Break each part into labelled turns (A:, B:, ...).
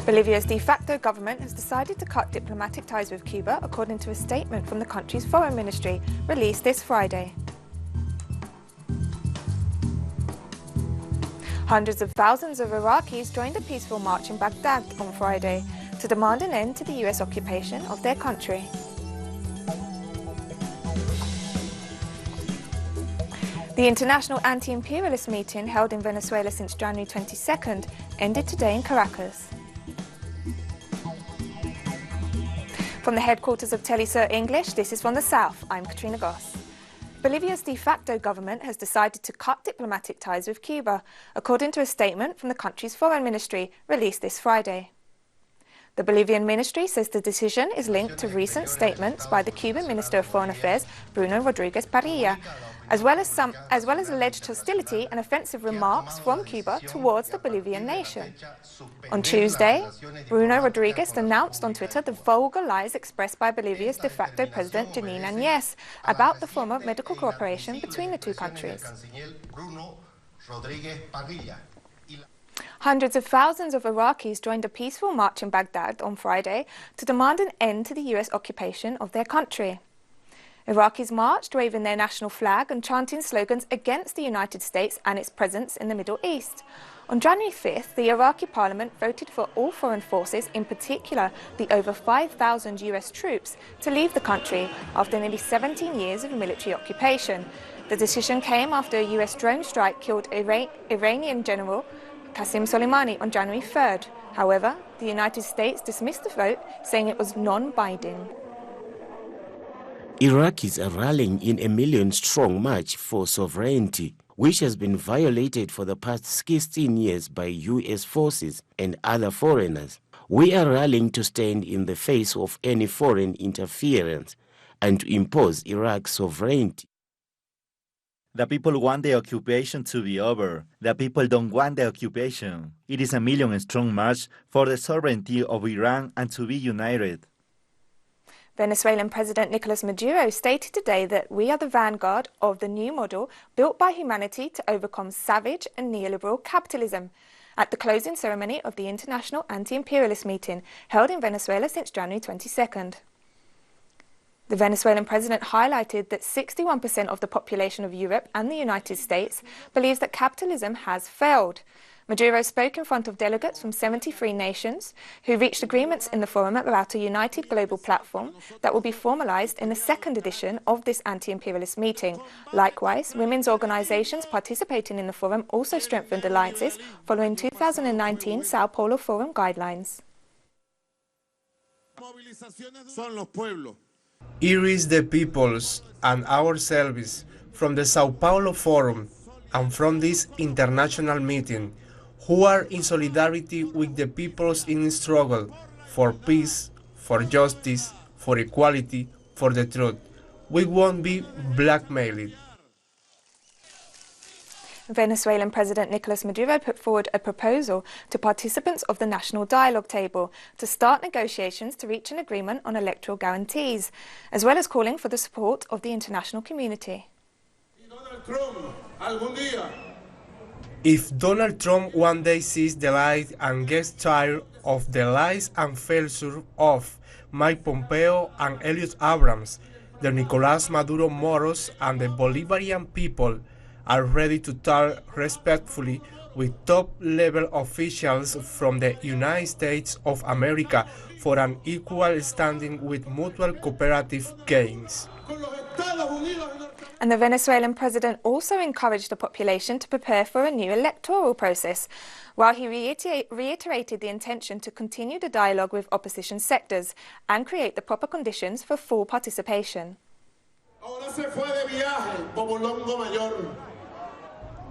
A: Bolivia's de facto government has decided to cut diplomatic ties with Cuba, according to a statement from the country's foreign ministry released this Friday. Hundreds of thousands of Iraqis joined a peaceful march in Baghdad on Friday to demand an end to the US occupation of their country. The international anti-imperialist meeting held in Venezuela since January 22nd ended today in Caracas. From the headquarters of Telesur English, this is From the South. I'm Katrina Goss. Bolivia's de facto government has decided to cut diplomatic ties with Cuba, according to a statement from the country's foreign ministry released this Friday. The Bolivian ministry says the decision is linked to recent statements by the Cuban Minister of Foreign Affairs, Bruno Rodriguez Parrilla, as well as alleged hostility and offensive remarks from Cuba towards the Bolivian nation. On Tuesday, Bruno Rodriguez denounced on Twitter the vulgar lies expressed by Bolivia's de facto president, Janine Áñez, about the former medical cooperation between the two countries. Hundreds of thousands of Iraqis joined a peaceful march in Baghdad on Friday to demand an end to the US occupation of their country. Iraqis marched waving their national flag and chanting slogans against the United States and its presence in the Middle East. On January 5th, the Iraqi parliament voted for all foreign forces, in particular the over 5,000 US troops, to leave the country after nearly 17 years of military occupation. The decision came after a US drone strike killed Iranian General Qasem Soleimani on January 3rd. However, the United States dismissed the vote, saying it was non-binding.
B: Iraqis are rallying in a million-strong march for sovereignty, which has been violated for the past 16 years by US forces and other foreigners. We are rallying to stand in the face of any foreign interference and to impose Iraq's sovereignty.
C: The people want the occupation to be over. The people don't want the occupation. It is a million-strong march for the sovereignty of Iran and to be united.
A: Venezuelan President Nicolas Maduro stated today that we are the vanguard of the new model built by humanity to overcome savage and neoliberal capitalism at the closing ceremony of the international anti-imperialist meeting held in Venezuela since January 22nd. The Venezuelan president highlighted that 61% of the population of Europe and the United States believes that capitalism has failed. Maduro spoke in front of delegates from 73 nations who reached agreements in the forum about a united global platform that will be formalized in the second edition of this anti-imperialist meeting. Likewise, women's organizations participating in the forum also strengthened alliances following 2019 Sao Paulo Forum guidelines.
D: Here is the peoples and ourselves from the Sao Paulo Forum and from this international meeting who are in solidarity with the peoples in struggle for peace, for justice, for equality, for the truth. We won't be blackmailed.
A: Venezuelan President Nicolas Maduro put forward a proposal to participants of the National Dialogue Table to start negotiations to reach an agreement on electoral guarantees, as well as calling for the support of the international community.
D: If Donald Trump one day sees the light and gets tired of the lies and falsehoods of Mike Pompeo and Elliot Abrams, the Nicolás Maduro Moros and the Bolivarian people are ready to talk respectfully with top-level officials from the United States of America for an equal standing with mutual cooperative gains.
A: And the Venezuelan president also encouraged the population to prepare for a new electoral process, while he reiterated the intention to continue the dialogue with opposition sectors and create the proper conditions for full participation.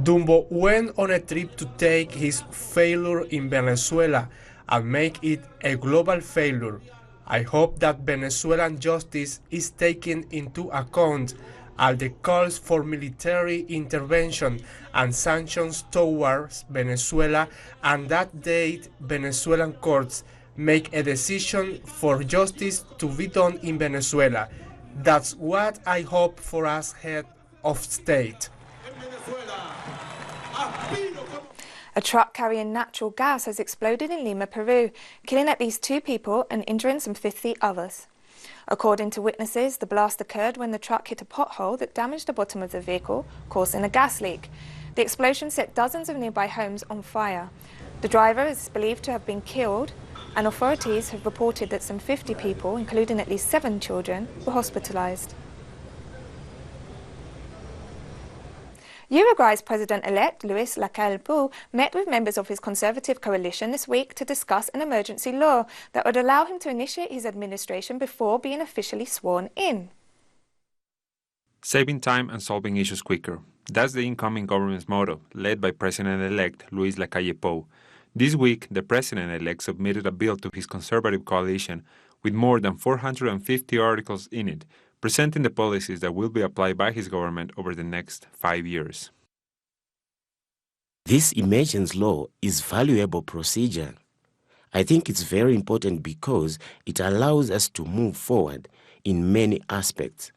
D: Dumbo went on a trip to take his failure in Venezuela and make it a global failure. I hope that Venezuelan justice is taking into account all the calls for military intervention and sanctions towards Venezuela, and that date Venezuelan courts make a decision for justice to be done in Venezuela. That's what I hope for as head of state.
A: A truck carrying natural gas has exploded in Lima, Peru, killing at least 2 people and injuring some 50 others. According to witnesses, the blast occurred when the truck hit a pothole that damaged the bottom of the vehicle, causing a gas leak. The explosion set dozens of nearby homes on fire. The driver is believed to have been killed, and authorities have reported that some 50 people, including at least 7 children, were hospitalized. Uruguay's president-elect, Luis Lacalle met with members of his conservative coalition this week to discuss an emergency law that would allow him to initiate his administration before being officially sworn in.
E: Saving time and solving issues quicker. That's the incoming government's motto, led by President-elect Luis Lacalle. This week, the president-elect submitted a bill to his conservative coalition with more than 450 articles in it, presenting the policies that will be applied by his government over the next 5 years.
B: This emergency law is valuable procedure. I think it's very important because it allows us to move forward in many aspects.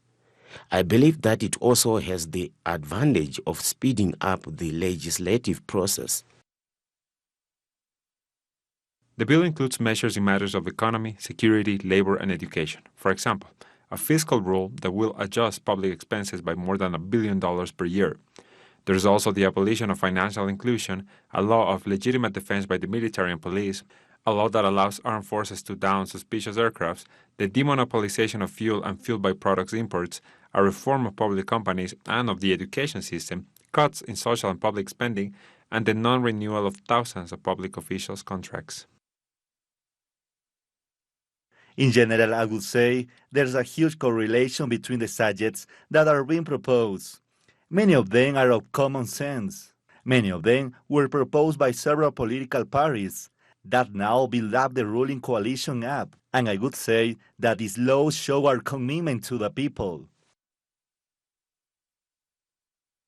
B: I believe that it also has the advantage of speeding up the legislative process.
E: The bill includes measures in matters of economy, security, labor, and education. For example, a fiscal rule that will adjust public expenses by more than $1 billion per year. There is also the abolition of financial inclusion, a law of legitimate defense by the military and police, a law that allows armed forces to down suspicious aircrafts, the demonopolization of fuel and fuel byproducts imports, a reform of public companies and of the education system, cuts in social and public spending, and the non-renewal of thousands of public officials' contracts.
C: In general, I would say there's a huge correlation between the subjects that are being proposed. Many of them are of common sense. Many of them were proposed by several political parties that now build up the ruling coalition up. And I would say that these laws show our commitment to the people.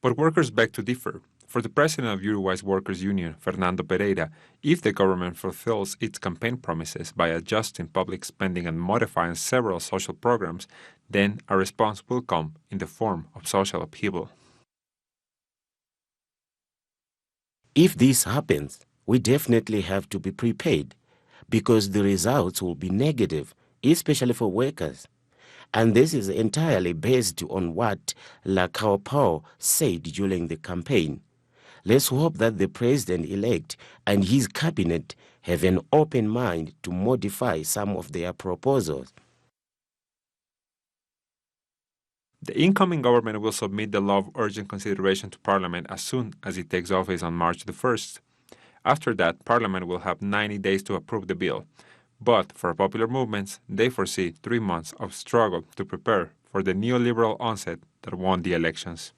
E: But workers beg to differ. For the president of Uruguay's workers' union, Fernando Pereira, if the government fulfills its campaign promises by adjusting public spending and modifying several social programs, then a response will come in the form of social upheaval.
B: If this happens, we definitely have to be prepared because the results will be negative, especially for workers. And this is entirely based on what Lacalle said during the campaign. Let's hope that the president-elect and his cabinet have an open mind to modify some of their proposals.
E: The incoming government will submit the law of urgent consideration to Parliament as soon as it takes office on March the 1st. After that, Parliament will have 90 days to approve the bill. But for popular movements, they foresee 3 months of struggle to prepare for the neoliberal onset that won the elections.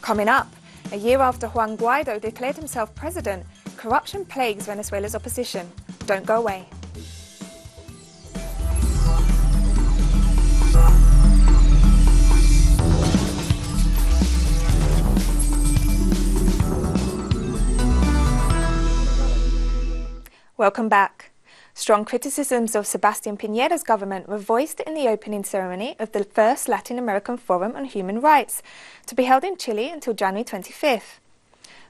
A: Coming up, a year after Juan Guaido declared himself president, corruption plagues Venezuela's opposition. Don't go away. Welcome back. Strong criticisms of Sebastián Piñera's government were voiced in the opening ceremony of the first Latin American Forum on Human Rights, to be held in Chile until January 25th.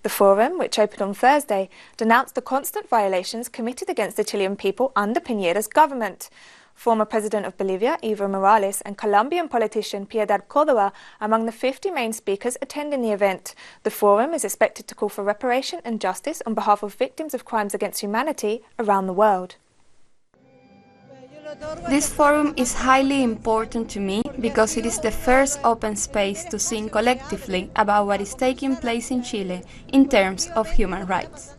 A: The forum, which opened on Thursday, denounced the constant violations committed against the Chilean people under Piñera's government. Former President of Bolivia, Evo Morales, and Colombian politician Piedad Córdoba among the 50 main speakers attending the event. The forum is expected to call for reparation and justice on behalf of victims of crimes against humanity around the world.
F: This forum is highly important to me because it is the first open space to think collectively about what is taking place in Chile in terms of human rights.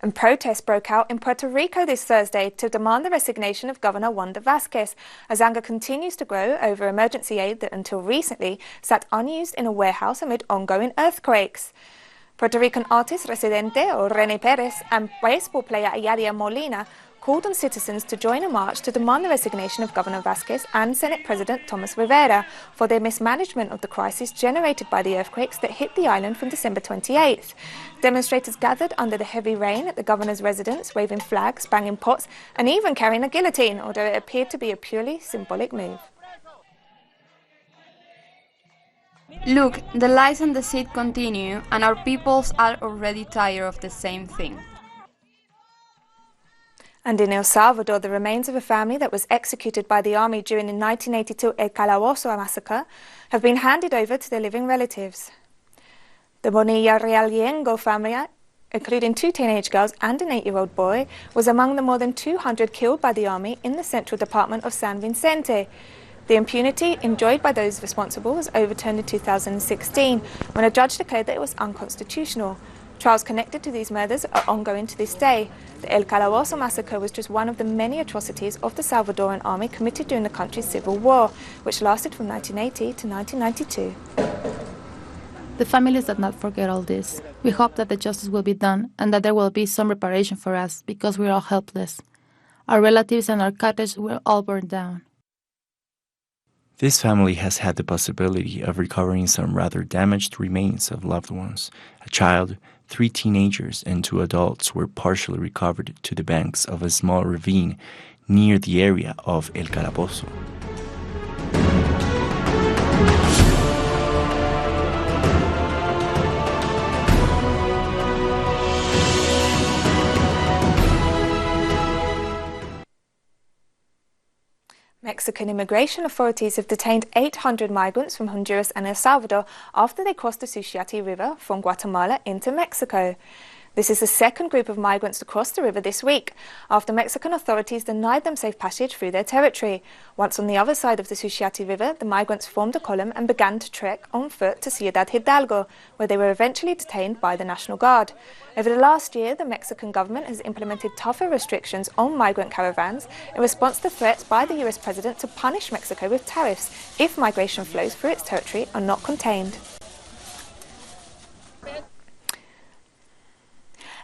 A: And protests broke out in Puerto Rico this Thursday to demand the resignation of Governor Wanda Vázquez, as anger continues to grow over emergency aid that until recently sat unused in a warehouse amid ongoing earthquakes. Puerto Rican artist Residente, or René Pérez, and baseball player Ayaria Molina called on citizens to join a march to demand the resignation of Governor Vázquez and Senate President Thomas Rivera for their mismanagement of the crisis generated by the earthquakes that hit the island from December 28th. Demonstrators gathered under the heavy rain at the governor's residence, waving flags, banging pots, and even carrying a guillotine, although it appeared to be a purely symbolic move.
F: Look, the lies and deceit continue, and our peoples are already tired of the same thing.
A: And in El Salvador, the remains of a family that was executed by the army during the 1982 El Calabozo massacre have been handed over to their living relatives. The Bonilla Realengo family, including 2 teenage girls and an 8-year-old boy, was among the more than 200 killed by the army in the central department of San Vicente. The impunity enjoyed by those responsible was overturned in 2016 when a judge declared that it was unconstitutional. Trials connected to these murders are ongoing to this day. The El Calabozo massacre was just one of the many atrocities of the Salvadoran army committed during the country's civil war, which lasted from 1980 to 1992.
G: The families did not forget all this. We hope that the justice will be done and that there will be some reparation for us because we are all helpless. Our relatives and our cottage were all burned down.
H: This family has had the possibility of recovering some rather damaged remains of loved ones. A child, 3 teenagers, and 2 adults were partially recovered to the banks of a small ravine near the area of El Calabozo.
A: Mexican immigration authorities have detained 800 migrants from Honduras and El Salvador after they crossed the Suchiate River from Guatemala into Mexico. This is the second group of migrants to cross the river this week, after Mexican authorities denied them safe passage through their territory. Once on the other side of the Suchiate River, the migrants formed a column and began to trek on foot to Ciudad Hidalgo, where they were eventually detained by the National Guard. Over the last year, the Mexican government has implemented tougher restrictions on migrant caravans in response to threats by the US president to punish Mexico with tariffs if migration flows through its territory are not contained.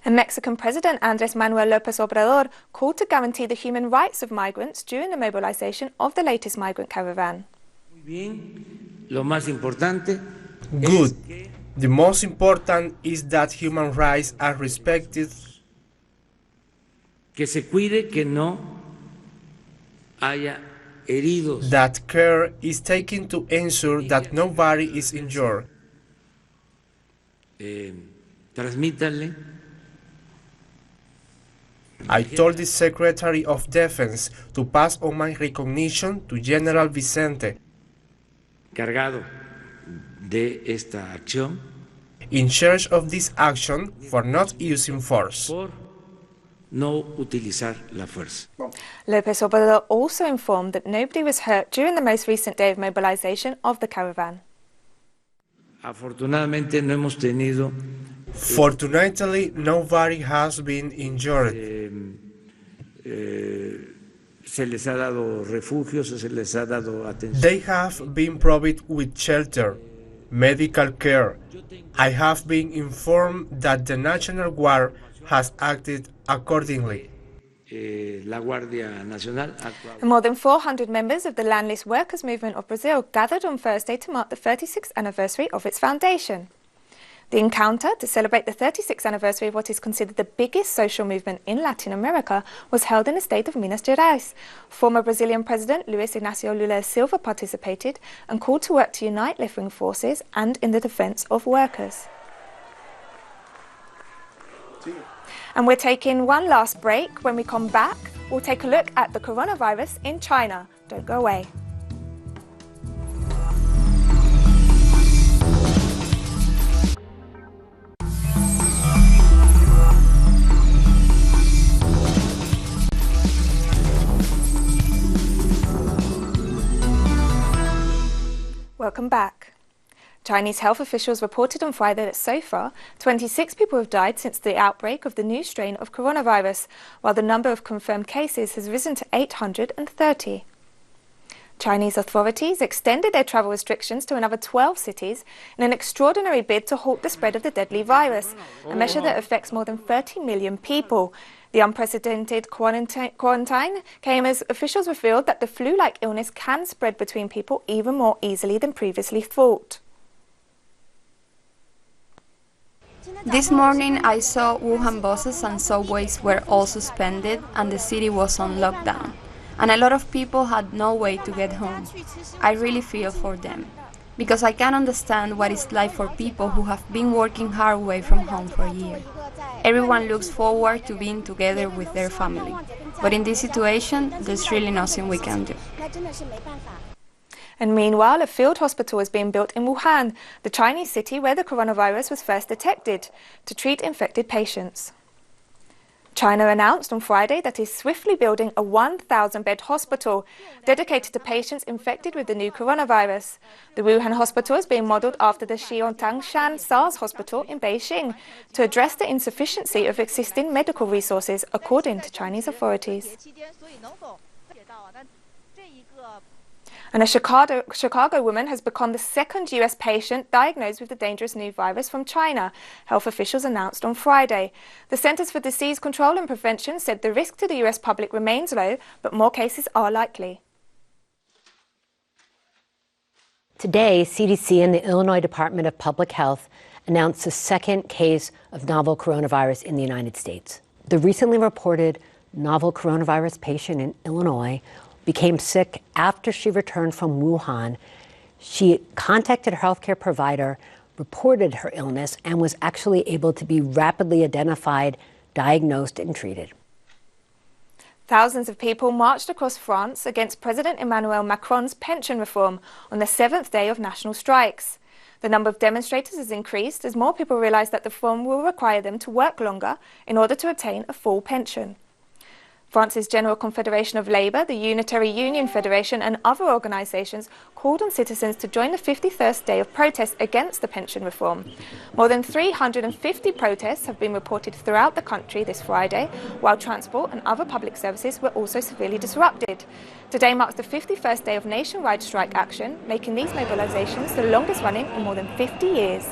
A: And Mexican President Andrés Manuel López Obrador called to guarantee the human rights of migrants during the mobilization of the latest migrant caravan.
D: Good. The most important is that human rights are respected. That care is taken to ensure that nobody is injured. I told the Secretary of Defense to pass on my recognition to General Vicente, in charge of this action, for not using force.
A: López Obrador also informed that nobody was hurt during the most recent day of mobilization of the caravan.
D: Fortunately, nobody has been injured. They have been provided with shelter, medical care. I have been informed that the National Guard has acted accordingly.
A: More than 400 members of the Landless Workers Movement of Brazil gathered on Thursday to mark the 36th anniversary of its foundation. The encounter to celebrate the 36th anniversary of what is considered the biggest social movement in Latin America was held in the state of Minas Gerais. Former Brazilian President Luiz Inácio Lula da Silva participated and called to work to unite left-wing forces and in the defence of workers. And we're taking one last break. When we come back, we'll take a look at the coronavirus in China. Don't go away. Welcome back. Chinese health officials reported on Friday that so far, 26 people have died since the outbreak of the new strain of coronavirus, while the number of confirmed cases has risen to 830. Chinese authorities extended their travel restrictions to another 12 cities in an extraordinary bid to halt the spread of the deadly virus, a measure that affects more than 30 million people. The unprecedented quarantine came as officials revealed that the flu-like illness can spread between people even more easily than previously thought.
F: This morning I saw Wuhan buses and subways were all suspended and the city was on lockdown. And a lot of people had no way to get home. I really feel for them. because I can understand what it's like for people who have been working hard away from home for a year. Everyone looks forward to being together with their family, but in this situation, there's really nothing we can do.
A: And meanwhile, a field hospital is being built in Wuhan, the Chinese city where the coronavirus was first detected, to treat infected patients. China announced on Friday that it is swiftly building a 1,000-bed hospital dedicated to patients infected with the new coronavirus. The Wuhan hospital is being modelled after the Xiaotangshan SARS hospital in Beijing to address the insufficiency of existing medical resources, according to Chinese authorities. And a Chicago woman has become the second US patient diagnosed with the dangerous new virus from China, health officials announced on Friday. The Centers for Disease Control and Prevention said the risk to the US public remains low, but more cases are likely.
I: Today, CDC and the Illinois Department of Public Health announced the second case of novel coronavirus in the United States. The recently reported novel coronavirus patient in Illinois became sick after she returned from Wuhan. She contacted her healthcare provider, reported her illness, and was actually able to be rapidly identified, diagnosed, and treated.
A: Thousands of people marched across France against President Emmanuel Macron's pension reform on the 7th day of national strikes. The number of demonstrators has increased as more people realise that the reform will require them to work longer in order to obtain a full pension. France's General Confederation of Labour, the Unitary Union Federation and other organisations called on citizens to join the 51st day of protests against the pension reform. More than 350 protests have been reported throughout the country this Friday, while transport and other public services were also severely disrupted. Today marks the 51st day of nationwide strike action, making these mobilisations the longest running in more than 50 years.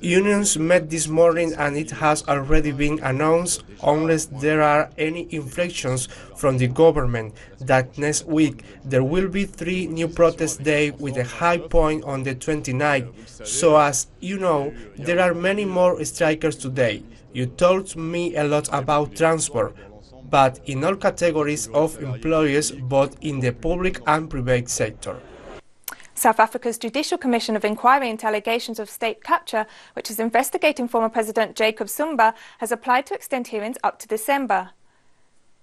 D: Unions met this morning and it has already been announced, unless there are any inflections from the government, that next week there will be 3 new protest days with a high point on the 29th. So as you know, there are many more strikers today. You told me a lot about transport, but in all categories of employees, both in the public and private sector.
A: South Africa's Judicial Commission of Inquiry into allegations of state capture, which is investigating former President Jacob Zuma, has applied to extend hearings up to December.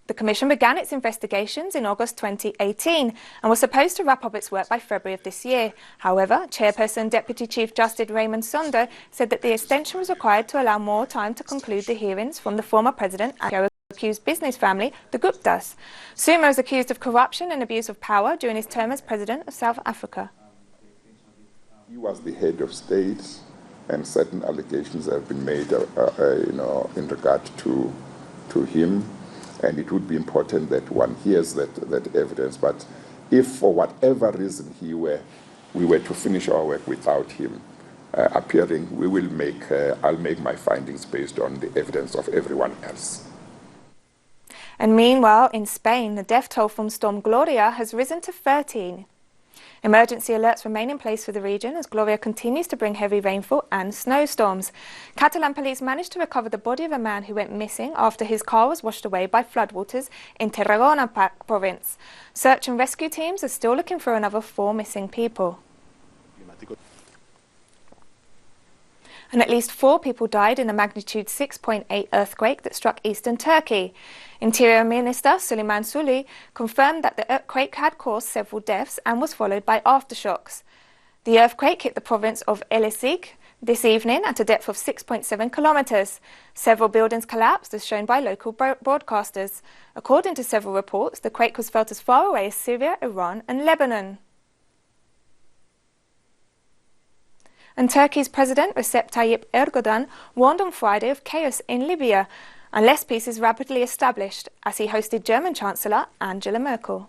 A: The Commission began its investigations in August 2018 and was supposed to wrap up its work by February of this year. However, Chairperson Deputy Chief Justice Raymond Zondo said that the extension was required to allow more time to conclude the hearings from the former president and the accused business family, the Guptas. Zuma is accused of corruption and abuse of power during his term as President of South Africa.
J: He was the head of state, and certain allegations have been made, in regard to him. And it would be important that one hears that evidence. But if, for whatever reason, we were to finish our work without him appearing, I'll make my findings based on the evidence of everyone else.
A: And meanwhile, in Spain, the death toll from Storm Gloria has risen to 13. Emergency alerts remain in place for the region as Gloria continues to bring heavy rainfall and snowstorms. Catalan police managed to recover the body of a man who went missing after his car was washed away by floodwaters in Tarragona province. Search and rescue teams are still looking for another 4 missing people. And at least 4 people died in a magnitude 6.8 earthquake that struck eastern Turkey. Interior Minister Süleyman Soylu confirmed that the earthquake had caused several deaths and was followed by aftershocks. The earthquake hit the province of Elazig this evening at a depth of 6.7 kilometres. Several buildings collapsed, as shown by local broadcasters. According to several reports, the quake was felt as far away as Syria, Iran and Lebanon. And Turkey's President Recep Tayyip Erdogan warned on Friday of chaos in Libya unless peace is rapidly established, as he hosted German Chancellor Angela Merkel.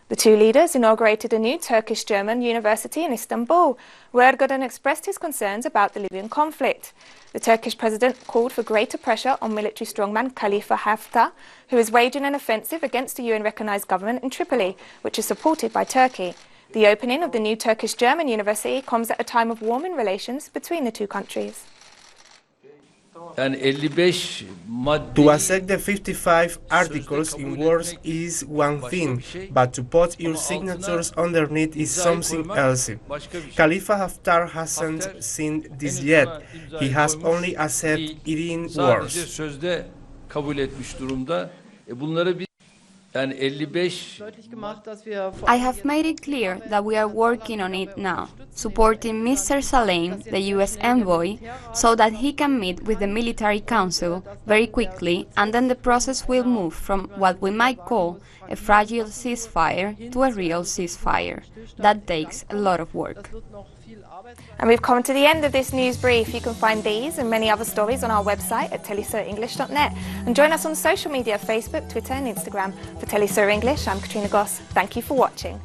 A: The two leaders inaugurated a new Turkish-German university in Istanbul, where Erdogan expressed his concerns about the Libyan conflict. The Turkish president called for greater pressure on military strongman Khalifa Haftar, who is waging an offensive against the UN-recognised government in Tripoli, which is supported by Turkey. The opening of the new Turkish-German university comes at a time of warming relations between the two countries.
D: To accept the 55 articles in words is one thing, but to put your signatures underneath is something else. Khalifa Haftar hasn't seen this yet. He has only accepted it in words.
F: I have made it clear that we are working on it now, supporting Mr. Salem, the US envoy, so that he can meet with the military council very quickly, and then the process will move from what we might call a fragile ceasefire to a real ceasefire. That takes a lot of work.
A: And we've come to the end of this news brief. You can find these and many other stories on our website at telesurenglish.net. And join us on social media, Facebook, Twitter and Instagram. For Telesur English, I'm Katrina Goss. Thank you for watching.